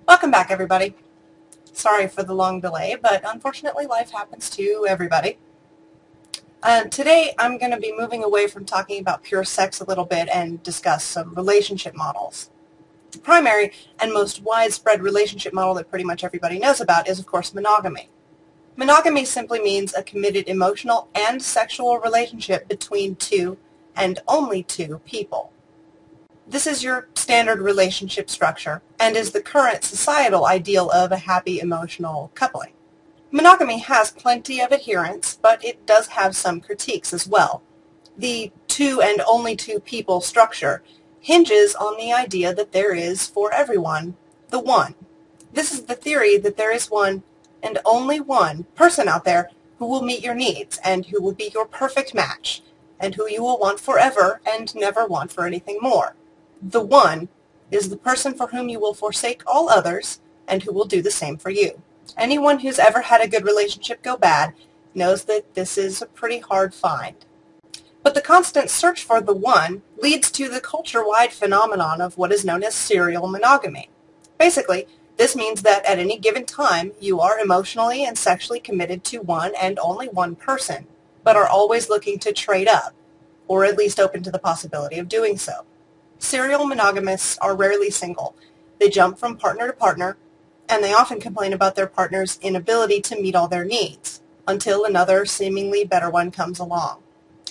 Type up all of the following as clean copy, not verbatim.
Welcome back, everybody. Sorry for the long delay, but unfortunately life happens to everybody. Today I'm going to be moving away from talking about pure sex a little bit and discuss some relationship models. The primary and most widespread relationship model that pretty much everybody knows about is, of course, monogamy. Monogamy simply means a committed emotional and sexual relationship between two and only two people. This is your standard relationship structure and is the current societal ideal of a happy emotional coupling. Monogamy has plenty of adherents, but it does have some critiques as well. The two and only two people structure hinges on the idea that there is, for everyone, the one. This is the theory that there is one and only one person out there who will meet your needs and who will be your perfect match and who you will want forever and never want for anything more. The one is the person for whom you will forsake all others and who will do the same for you. Anyone who's ever had a good relationship go bad knows that this is a pretty hard find. But the constant search for the one leads to the culture-wide phenomenon of what is known as serial monogamy. Basically, this means that at any given time you are emotionally and sexually committed to one and only one person, but are always looking to trade up, or at least open to the possibility of doing so. Serial monogamists are rarely single. They jump from partner to partner, and they often complain about their partner's inability to meet all their needs, until another, seemingly better one comes along.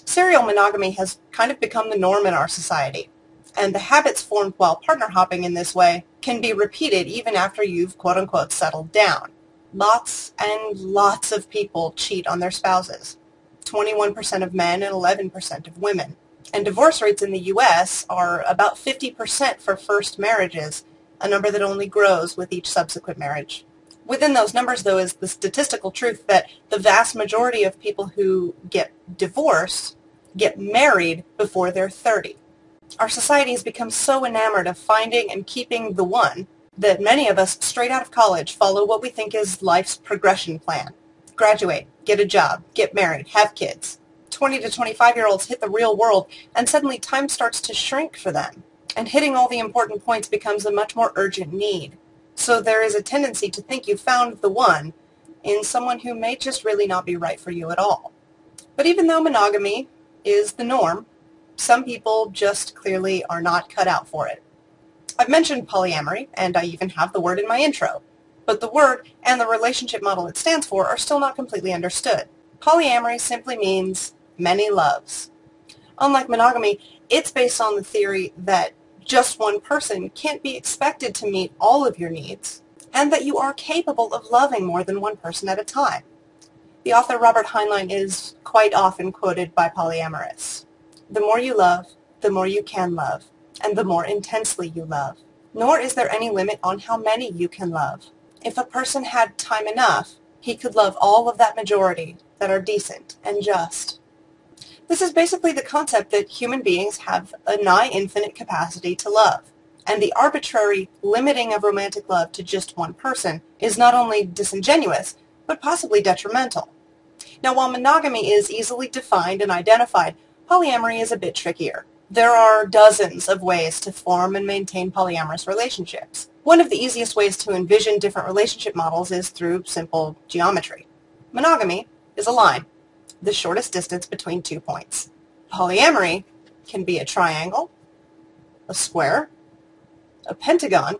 Serial monogamy has kind of become the norm in our society, and the habits formed while partner hopping in this way can be repeated even after you've quote-unquote settled down. Lots and lots of people cheat on their spouses. 21% of men and 11% of women. And divorce rates in the U.S. are about 50% for first marriages, a number that only grows with each subsequent marriage. Within those numbers, though, is the statistical truth that the vast majority of people who get divorced get married before they're 30. Our society has become so enamored of finding and keeping the one that many of us, straight out of college, follow what we think is life's progression plan. Graduate, get a job, get married, have kids. 20 to 25-year-olds hit the real world, and suddenly time starts to shrink for them, and hitting all the important points becomes a much more urgent need. So there is a tendency to think you found the one in someone who may just really not be right for you at all. But even though monogamy is the norm, some people just clearly are not cut out for it. I've mentioned polyamory, and I even have the word in my intro, but the word and the relationship model it stands for are still not completely understood. Polyamory simply means many loves. Unlike monogamy, it's based on the theory that just one person can't be expected to meet all of your needs, and that you are capable of loving more than one person at a time. The author Robert Heinlein is quite often quoted by polyamorists. The more you love, the more you can love, and the more intensely you love. Nor is there any limit on how many you can love. If a person had time enough, he could love all of that majority that are decent and just. This is basically the concept that human beings have a nigh infinite capacity to love, and the arbitrary limiting of romantic love to just one person is not only disingenuous, but possibly detrimental. Now, while monogamy is easily defined and identified, polyamory is a bit trickier. There are dozens of ways to form and maintain polyamorous relationships. One of the easiest ways to envision different relationship models is through simple geometry. Monogamy is a line, the shortest distance between 2 points. Polyamory can be a triangle, a square, a pentagon,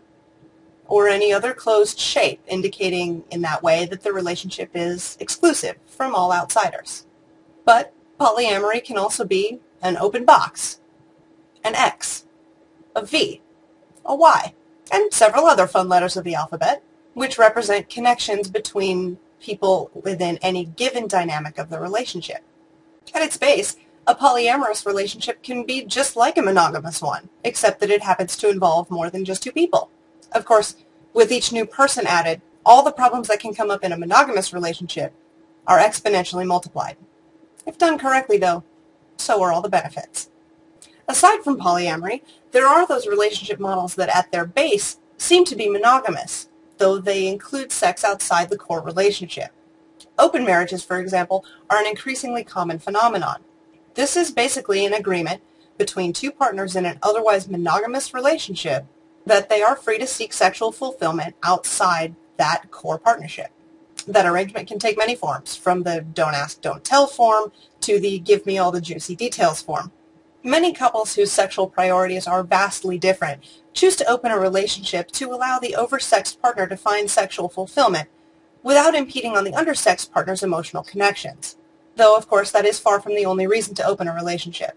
or any other closed shape, indicating in that way that the relationship is exclusive from all outsiders. But polyamory can also be an open box, an X, a V, a Y, and several other fun letters of the alphabet, which represent connections between people within any given dynamic of the relationship. At its base, a polyamorous relationship can be just like a monogamous one, except that it happens to involve more than just two people. Of course, with each new person added, all the problems that can come up in a monogamous relationship are exponentially multiplied. If done correctly, though, so are all the benefits. Aside from polyamory, there are those relationship models that at their base seem to be monogamous, though they include sex outside the core relationship. Open marriages, for example, are an increasingly common phenomenon. This is basically an agreement between two partners in an otherwise monogamous relationship that they are free to seek sexual fulfillment outside that core partnership. That arrangement can take many forms, from the don't ask, don't tell form to the give me all the juicy details form. Many couples whose sexual priorities are vastly different choose to open a relationship to allow the oversexed partner to find sexual fulfillment without impeding on the undersexed partner's emotional connections. Though, of course, that is far from the only reason to open a relationship.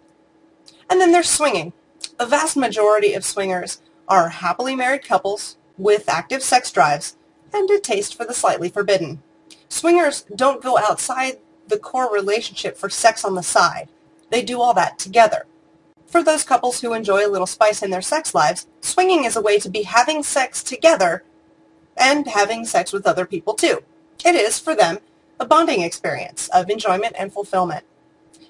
And then there's swinging. A vast majority of swingers are happily married couples with active sex drives and a taste for the slightly forbidden. Swingers don't go outside the core relationship for sex on the side. They do all that together. For those couples who enjoy a little spice in their sex lives, swinging is a way to be having sex together and having sex with other people too. It is, for them, a bonding experience of enjoyment and fulfillment.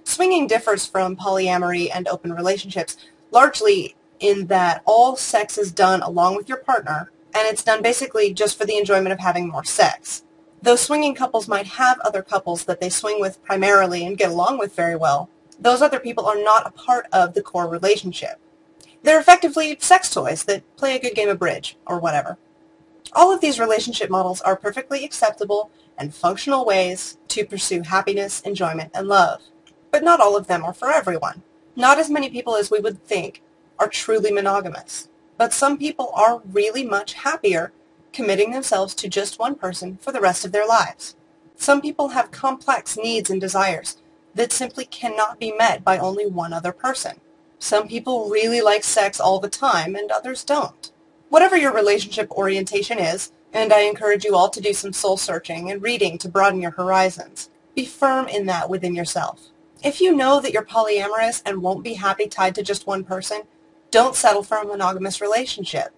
Swinging differs from polyamory and open relationships largely in that all sex is done along with your partner, and it's done basically just for the enjoyment of having more sex. Though swinging couples might have other couples that they swing with primarily and get along with very well, those other people are not a part of the core relationship. They're effectively sex toys that play a good game of bridge, or whatever. All of these relationship models are perfectly acceptable and functional ways to pursue happiness, enjoyment, and love. But not all of them are for everyone. Not as many people as we would think are truly monogamous. But some people are really much happier committing themselves to just one person for the rest of their lives. Some people have complex needs and desires that simply cannot be met by only one other person. Some people really like sex all the time and others don't. Whatever your relationship orientation is, and I encourage you all to do some soul searching and reading to broaden your horizons, be firm in that within yourself. If you know that you're polyamorous and won't be happy tied to just one person, don't settle for a monogamous relationship.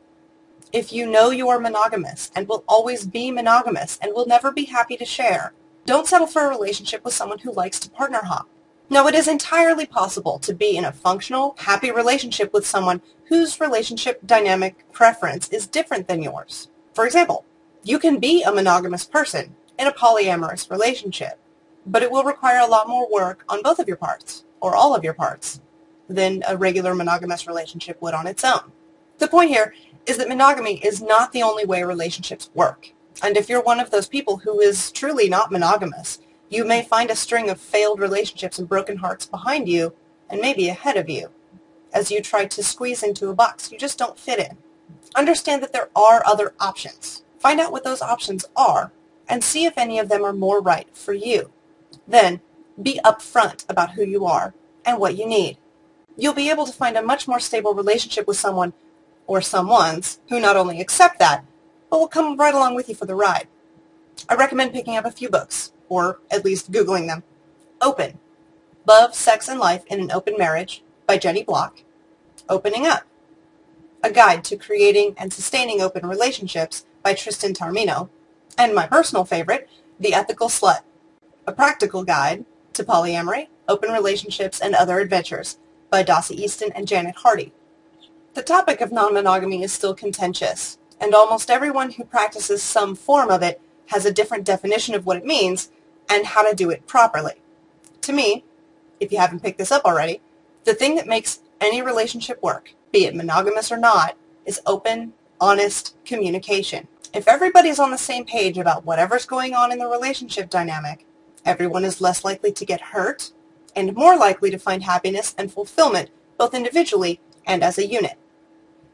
If you know you are monogamous and will always be monogamous and will never be happy to share, don't settle for a relationship with someone who likes to partner hop. Now, it is entirely possible to be in a functional, happy relationship with someone whose relationship dynamic preference is different than yours. For example, you can be a monogamous person in a polyamorous relationship, but it will require a lot more work on both of your parts, or all of your parts, than a regular monogamous relationship would on its own. The point here is that monogamy is not the only way relationships work. And if you're one of those people who is truly not monogamous, you may find a string of failed relationships and broken hearts behind you, and maybe ahead of you, as you try to squeeze into a box you just don't fit in. Understand that there are other options. Find out what those options are, and see if any of them are more right for you. Then, be upfront about who you are and what you need. You'll be able to find a much more stable relationship with someone, or someones, who not only accept that, but will come right along with you for the ride. I recommend picking up a few books, or at least Googling them. Open: Love, Sex, and Life in an Open Marriage by Jenny Block. Opening Up: A Guide to Creating and Sustaining Open Relationships by Tristan Taormino. And my personal favorite, The Ethical Slut: A Practical Guide to Polyamory, Open Relationships, and Other Adventures by Dossie Easton and Janet Hardy. The topic of non-monogamy is still contentious, and almost everyone who practices some form of it has a different definition of what it means and how to do it properly. To me, if you haven't picked this up already, the thing that makes any relationship work, be it monogamous or not, is open, honest communication. If everybody's on the same page about whatever's going on in the relationship dynamic, everyone is less likely to get hurt and more likely to find happiness and fulfillment both individually and as a unit.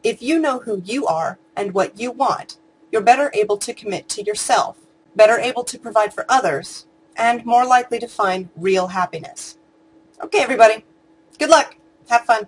If you know who you are and what you want, you're better able to commit to yourself, better able to provide for others, and more likely to find real happiness. Okay, everybody. Good luck. Have fun.